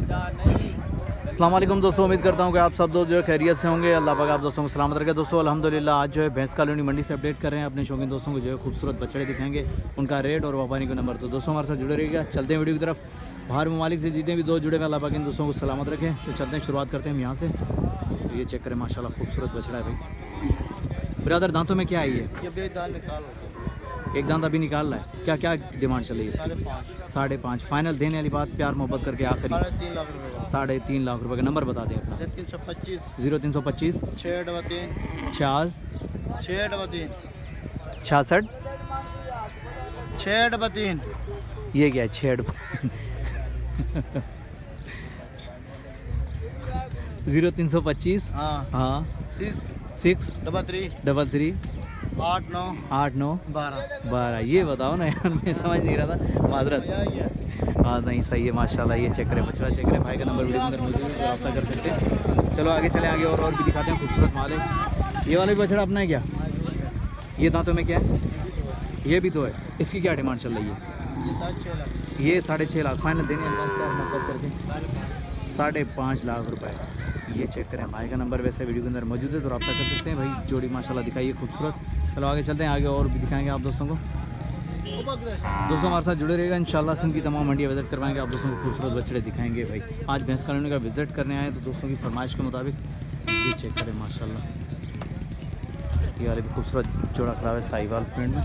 अस्सलाम वालेकुम दोस्तों, उम्मीद करता हूँ कि आप सब दोस्त जो है खैरियत से होंगे। अल्लाह पाक आप दोस्तों को सलामत रखे। दोस्तों अल्हम्दुलिल्लाह आज जो है भैंस कॉलोनी मंडी से अपडेट कर रहे हैं। अपने शौकीन दोस्तों को जो है खूबसूरत बछड़े दिखाएंगे, उनका रेट और व्यापारी का नंबर। तो दोस्तों हमारे साथ जुड़े रहिएगा। चलते हैं वीडियो की तरफ। बाहर ममालिक से जितने भी दोस्त जुड़े हैं, अल्लाह पाक इन दोस्तों को सलामत रखें। तो चलते हैं, शुरुआत करते हैं हम यहाँ से। तो ये चेक करें, माशाल्लाह खूबसूरत बछड़ा है भाई। ब्रदर दांतों में क्या है ये? एक दांत अभी निकाल रहा है। क्या क्या डिमांड चल रही है? 5.5 फाइनल देने वाली बात, प्यार मोहब्बत करके आखिरी 3.5 लाख रुपए का नंबर बता दें अपना। 0325 0325 6 66 6 ये क्या है? 6 0325 हाँ 6 33 8 9 12। ये बताओ ना यार, मैं समझ नहीं रहा था, माजरत। हाँ नहीं सही है माशाल्लाह। ये चेक करें, बछड़ा चेक करें। भाई का नंबर वीडियो के अंदर मौजूद है, रब्ता कर सकते हैं। चलो आगे चले, आगे और भी दिखाते हैं खूबसूरत माल है। ये वाला भी बछड़ा अपना है क्या? ये दांतों में क्या है? ये भी तो है। इसकी क्या डिमांड चल रही है? ये 6.5 लाख फाइनल देने करके 5.5 लाख रुपए। ये चेक करें, भाई का नंबर वैसे वीडियो के अंदर मौजूद है, तो रब्ता कर सकते हैं। भाई जोड़ी माशाल्लाह दिखाइए खूबसूरत। चलो आगे चलते हैं, आगे और भी दिखाएंगे आप दोस्तों को। दोस्तों हमारे साथ जुड़े रहेगा इंशाल्लाह। सिंध की तमाम मंडियाँ विजिट करवाएंगे, आप दोस्तों को खूबसूरत बछड़े दिखाएंगे। भाई आज भैंस कॉलोनी का विजिट करने आए, तो दोस्तों की फरमाइश के मुताबिक ये चेक करें माशाल्लाह। ये वाले भी खूबसूरत जोड़ा खड़ा है साहिवाल प्रिंट में।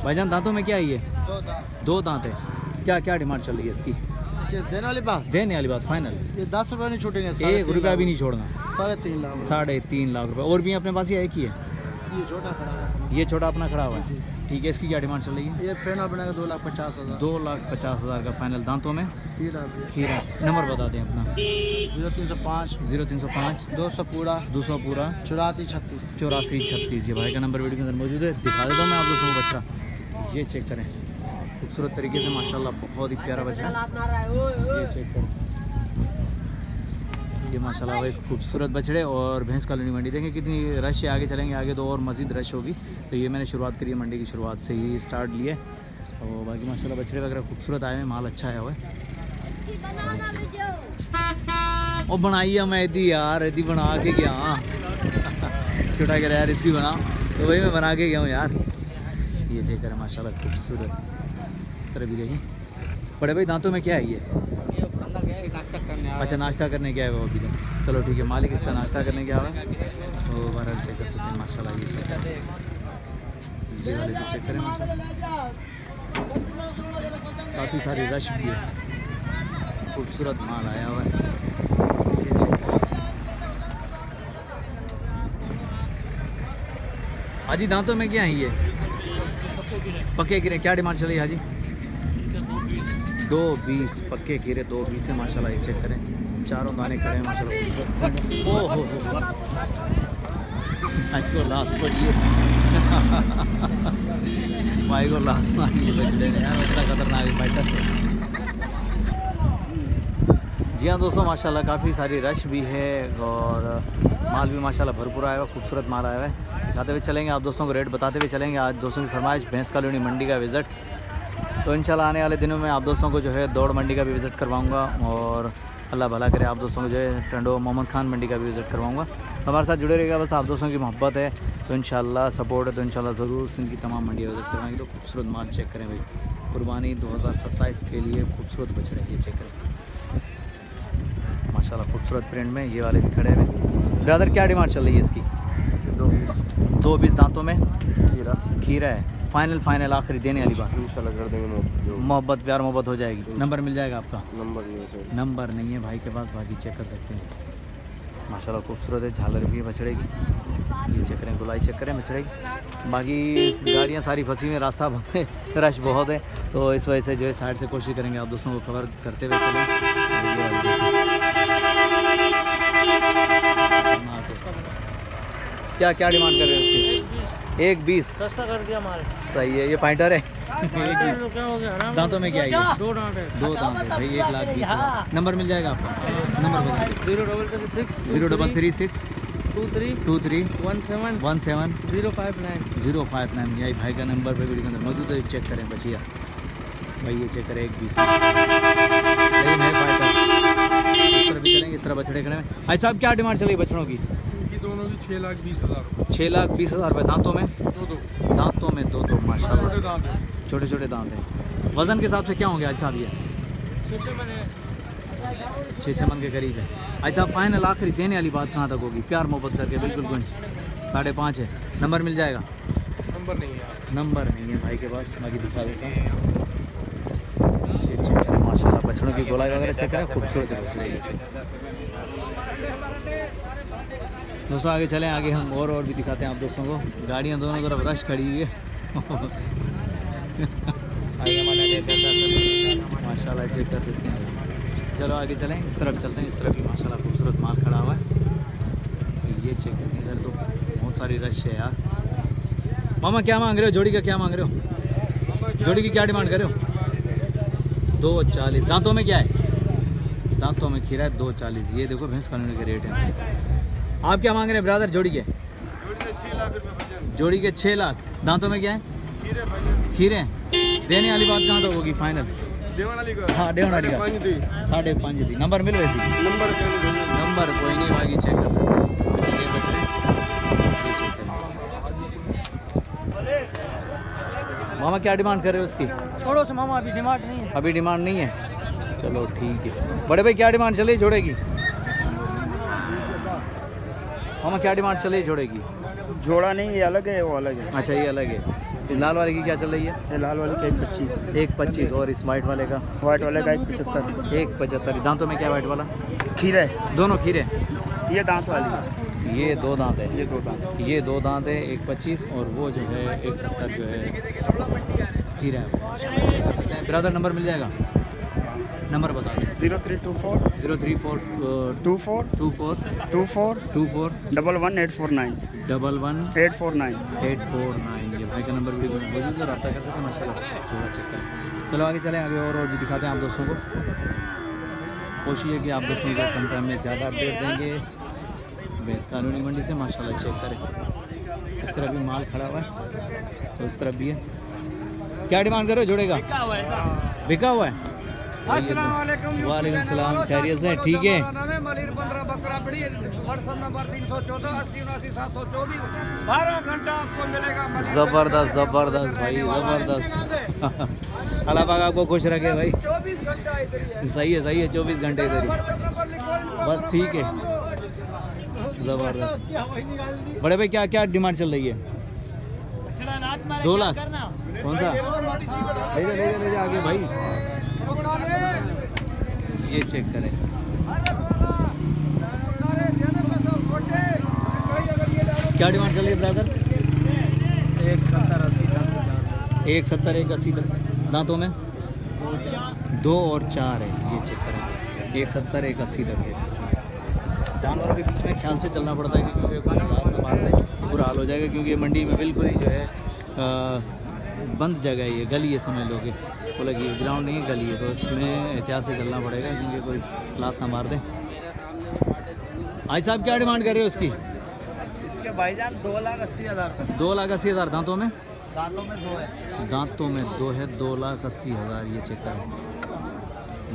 भाईजान दांतों में क्या है ये? 2 दांत है। क्या क्या डिमांड चल रही है इसकी? देने वाली बात फाइनल। ये 10 रुपये नहीं छूटेंगे, 1 रुपया भी नहीं छोड़ना। 3.5 लाख 3.5 लाख रुपए। और भी अपने पास ये एक ही है? ये छोटा खड़ा है। ये छोटा अपना खड़ा हुआ है, ठीक है। इसकी क्या डिमांड चल रही है? ये फाइनल बनेगा 2,50,000। 2,50,000 का फाइनल। दांतों में खीरा। नंबर बता दें अपना। 0305 0305 200 पूरा 84 36। 36। ये भाई का नंबर वीडियो के अंदर मौजूद है, दिखा देता हूँ मैं आप दोस्तों को बच्चा। ये चेक करें खूबसूरत तरीके से माशाल्लाह, बहुत ही प्यारा बच्चा। ये चेक करें, ये माशाल्लाह भाई खूबसूरत बछड़े। और भैंस कॉलोनी मंडी देखें कितनी रश है। आगे चलेंगे, आगे तो और मज़ीद रश होगी। तो ये मैंने शुरुआत करी है, मंडी की शुरुआत से ही स्टार्ट लिए। और बाकी माशाल्लाह बछड़े वगैरह खूबसूरत आए हैं, माल अच्छा आया हुआ है। और बनाइए मैं यदि यार, यदि बना के गया छोटा कह रहा यार इसकी बना, तो वही मैं बना के गया हूँ यार। ये चेक करें माशाल्लाह खूबसूरत। इस तरह भी देखें। बड़े भाई दांतों में क्या है ये? अच्छा नाश्ता करने गया है वो अभी तक। चलो ठीक है, मालिक इसका नाश्ता करने गया हुआ है, तो बहरहाल चेक कर सकते हैं माशाल्लाह। ये चेक करें, ये वाले भी चेक करें माशाल्लाह। काफ़ी सारी रश भी है, खूबसूरत माल आया हुआ है। ये चेक करें हाजी, दांतों में क्या है ये? पक्के गिरे। क्या डिमांड चली हाजी? 2.20 पक्के गिरे, 2.20 है माशाल्लाह। ये चेक करें, चारों दाने खड़े हैं माशाल्लाह। ओ हो आज को लास्ट पड़ी भाई को लास्ट मारी बछड़े ने यार, इतना खतरनाक फाइटर। जी हाँ दोस्तों माशाल्लाह, काफ़ी सारी रश भी है और माल भी माशाल्लाह भरपूर आया हुआ, खूबसूरत माल आया हुआ है। दिखाते हुए चलेंगे आप दोस्तों को, रेट बताते हुए चलेंगे। आज दोस्तों की फरमाइश भैंस कॉलोनी मंडी का विज़िट, तो इंशाल्लाह आने वाले दिनों में आप दोस्तों को जो है दौड़ मंडी का भी विज़िट करवाऊंगा। और अल्लाह भला करे आप दोस्तों को जो है टंडो मोहम्मद खान मंडी का भी विज़िट करवाऊंगा। हमारे साथ जुड़े रहेगा, बस आप दोस्तों की मोहब्बत है तो इंशाल्लाह सपोर्ट है, तो इंशाल्लाह ज़रूर सिंध की तमाम मंडियाँ विज़िट करवाएंगे। तो खूबसूरत माल चेक करें भाई, कुर्बानी 2027 के लिए खूबसूरत बछड़े। ये चेक करें माशाल्लाह, खूबसूरत प्रिंट में। ये वाले भी खड़े हैं। ब्रदर क्या डिमांड चल रही है इसकी? 2.20 दांतों में खीरा है। फाइनल आखिरी देने वाली बात इंशाल्लाह कर देंगे। मोहब्बत प्यार मोहब्बत हो जाएगी। नंबर मिल जाएगा आपका? नंबर नहीं है भाई के पास, बाकी चेक कर सकते हैं माशाल्लाह। खूबसूरत है, झालर भी है बछड़े की। ये चेक करें, गुलाई चेक करें बछड़े की। बाकी गाड़ियाँ सारी फंसी हुई हैं, रास्ता बंद है, रश बहुत है, तो इस वजह से जो है साइड से कोशिश करेंगे आप दोस्तों को कवर करते हुए चलें। क्या क्या डिमांड कर रहे हैं उसकी? 1.20 सस्ता कर दिया माल। सही है। ये पाइंटर है। दांतों में क्या है? 2 दांत है। 2 दांत है भाई। 1,20,000। नंबर मिल जाएगा आपका? नंबर बता 0336 23 17 059। यही भाई का नंबर पे वीडियो के अंदर मौजूद है, चेक करें बचिया भाई। ये चेक करें 1.20 में। बछड़े खड़े हैं। भाई साहब क्या डिमांड चली बछड़ों की? इनकी दोनों की 6,20,000 6,20,000 रुपये। दांतों में? दो दांतों में दो माशाल्लाह, छोटे दांत हैं। छोटे छोटे दांत हैं। वज़न के हिसाब से क्या होंगे आज साहब ये? 6 मन के करीब है। अच्छा फाइनल आखिरी देने वाली बात कहाँ तक होगी? प्यार मोहब्बत करके बिल्कुल कुछ 5.5 है। नंबर मिल जाएगा? नंबर नहीं है, नंबर नहीं है भाई के पास, बाकी दिखा देता हूँ। ये चेक करें माशाल्लाह, बछड़ों की गोलाई वगैरह चेक करें, खूबसूरत है बछड़े ये चेक। दोस्तों आगे चलें, आगे हम और भी दिखाते हैं आप दोस्तों को। गाड़ियाँ दोनों तरफ रश खड़ी हुई है माशाल्लाह चेक कर सकते हैं। चलो आगे चलें, इस तरफ चलते हैं। इस तरफ भी माशाल्लाह खूबसूरत माल खड़ा हुआ है। ये चेक करें, इधर तो बहुत सारी रश है यार। मामा क्या मांग रहे हो? जोड़ी का क्या मांग रहे हो? जोड़ी की क्या डिमांड कर रहे हो? 2,40। दांतों में क्या है? दांतों में खीरा है 2,40। ये देखो भैंस कानूनी के रेट हैं। आप क्या मांग रहे हैं ब्रदर जोड़ी के? जोड़ी के 6 लाख रुपये। जोड़ी के 6 लाख। दांतों में क्या है? खीरे। देने वाली बात कहाँ तक होगी फाइनल? हाँ देवन वाली का 5.5 दी। नंबर मिल वैसी? नंबर कोई नहीं, बाकी चेक कर सकते हैं। ये बच्चे मामा क्या डिमांड कर रहे हो उसकी? छोड़ो से मामा, अभी डिमांड नहीं है। अभी डिमांड नहीं है, चलो ठीक है। बड़े भाई क्या डिमांड चल रही जोड़ेगी? मामा क्या डिमांड चल रही जोड़ेगी? जोड़ा नहीं, ये अलग है, वो अलग है। अच्छा ये अलग है। इस लाल वाले की क्या चल रही है? ये लाल वाले का 1,25। 1,25। और इस वाइट वाले का? व्हाइट वाले का 1,75। 1,75। दांतों में क्या वाइट वाला? खीरा है, दोनों खीरे? ये दांत वाली है। ये 2 दांत है। ये 2 दांत। ये 2 दांत है 1,25 और वो जो है 1,70 जो है खीरा है। ब्रदर नंबर मिल जाएगा? नंबर बता दें। 0324 034 24 24 24 24 11849 11 849। 849। ये भाई का नंबर वीडियो में मौजूद है, रब्ता कर सकते हैं माशाल्लाह। थोड़ा चेक करें। चलो आगे चलें, आगे और भी दिखाते हैं आप दोस्तों को। कोशिश है कि आप दोस्तों को कम टाइम में ज़्यादा अपडेट देंगे भैंस कानूनी मंडी से। माशाल्लाह चेक करें, इस तरफ भी माल खड़ा हुआ है तो इस तरफ भी है। क्या डिमांड कर रहे हो जोड़ेगा? बिका हुआ है। वालेकुम सलाम, खैरियत से? ठीक है। ज़बरदस्त ज़बरदस्त भाई ज़बरदस्त। अल्लाह पाक आपको खुश रखे भाई। 24 घंटा इधर ही है। सही है 24 घंटे इधर ही। बस ठीक है, ज़बरदस्त। बड़े भाई क्या क्या डिमांड चल रही है? 2 लाख। कौन सा? ले जा आगे भाई। ये चेक करें, क्या डिमांड चल रही है ब्रदर? 1,70 1,80 दांतों में 2 और 4 है। ये चेक करें, 1,70 1,80 तक है। जानवरों के बीच में ख्याल से चलना पड़ता है क्योंकि कोई हाथ से मार दे तो बुरा हाल हो जाएगा। क्योंकि ये मंडी में बिल्कुल ही जो है बंद जगह है, ये गली है समझ लोगे। बोला कि ग्राउंड नहीं है, गली है, तो इसमें एहतियात से चलना पड़ेगा क्योंकि कोई लात ना मार दे। भाई साहब क्या डिमांड कर रहे हो उसकी? इसके भाईजान 2,80,000। 2,80,000। दांतों में? दांतों में 2 है। दांतों में 2 है, 2,80,000। ये चेक करें,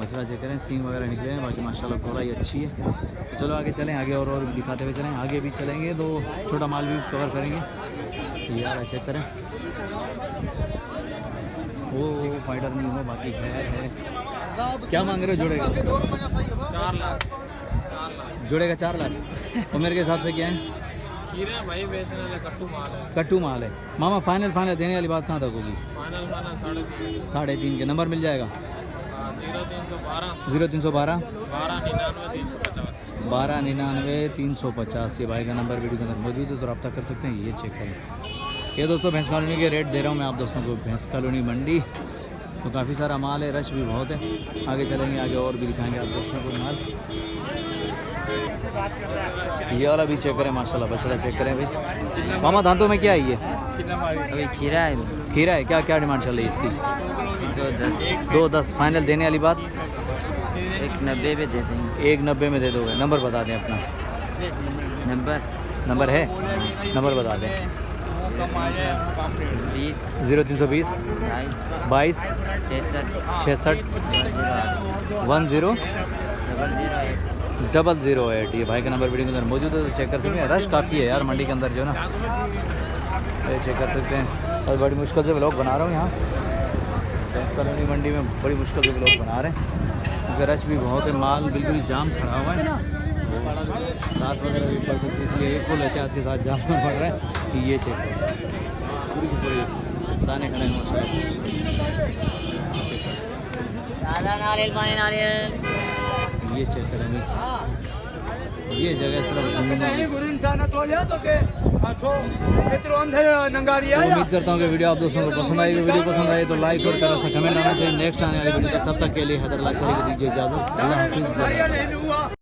मसला चेक करें, सींग वगैरह निकले हैं, बाकी माशाल्लाह गोलाई अच्छी है। तो चलो आगे चलें, आगे और भी दिखाते हुए चलें। आगे भी चलेंगे तो छोटा माल भी कवर करेंगे। ये यार चेक करें, वो फाइटर नहीं हो, बाकी है। क्या मांग रहे हो जोड़ेगा? 4 लाख। जोड़ेगा 4 लाख। उम्र के हिसाब से क्या है? खीरे भाई बेचने वाले कट्टू माल है। कट्टू माल है। मामा फाइनल देने वाली बात कहाँ तक होगी? फाइनल 3.5। 3.5 के नंबर मिल जाएगा? 0312 1299 350। ये भाई का नंबर वीडियो के अंदर मौजूद है तो रब्ता कर सकते हैं। ये चेक करें। ये दोस्तों भैंस कॉलोनी के रेट दे रहा हूँ मैं आप दोस्तों को। भैंस कॉलोनी मंडी तो काफ़ी सारा माल है, रश भी बहुत है। आगे चलेंगे, आगे और भी दिखाएंगे आप दोस्तों को माल। ये वाला भी चेक करें माशाल्लाह, बछड़ा चेक करें भाई। मामा दांतों में क्या है ये? अभी खीरा है। खीरा है। क्या क्या डिमांड चल रही है इसकी? 2,10 फाइनल देने वाली बात? 1,90 पे दे देंगे। 1,90 में दे दोगे? नंबर बता दें अपना। नंबर है? नंबर बता दें। 20 0320 22 66 10 00 0008। ये भाई का नंबर वीडियो के अंदर मौजूद है, तो चेक कर सकते हैं। रश काफ़ी है यार मंडी के अंदर जो ना, ये चेक कर सकते हैं। और बड़ी मुश्किल से व्लॉग बना रहा हूँ यहाँ भैंस कॉलोनी मंडी में, बड़ी मुश्किल से व्लॉग बना रहे हैं क्योंकि रश भी बहुत है, माल बिल्कुल ही जाम खड़ा हुआ है, रात वगैरह भी पड़ सकती है, इसलिए एक फुल एहतियात के साथ जाम में पड़ रहा है। ये चेक पूरी की पूरी दाने खड़े हैं माशाल्लाह। ये चेक करेंगे, ये जगह सिर्फ घूमने। उम्मीद करता हूँ कि वीडियो आप दोस्तों को पसंद आएगी। वीडियो पसंद आए तो लाइक और तरह से कमेंट आना चाहिए। नेक्स्ट आने वाली वीडियो तब तक के लिए हैदर लाइक दीजिए इजाज़त। अल्लाह हाफिज़।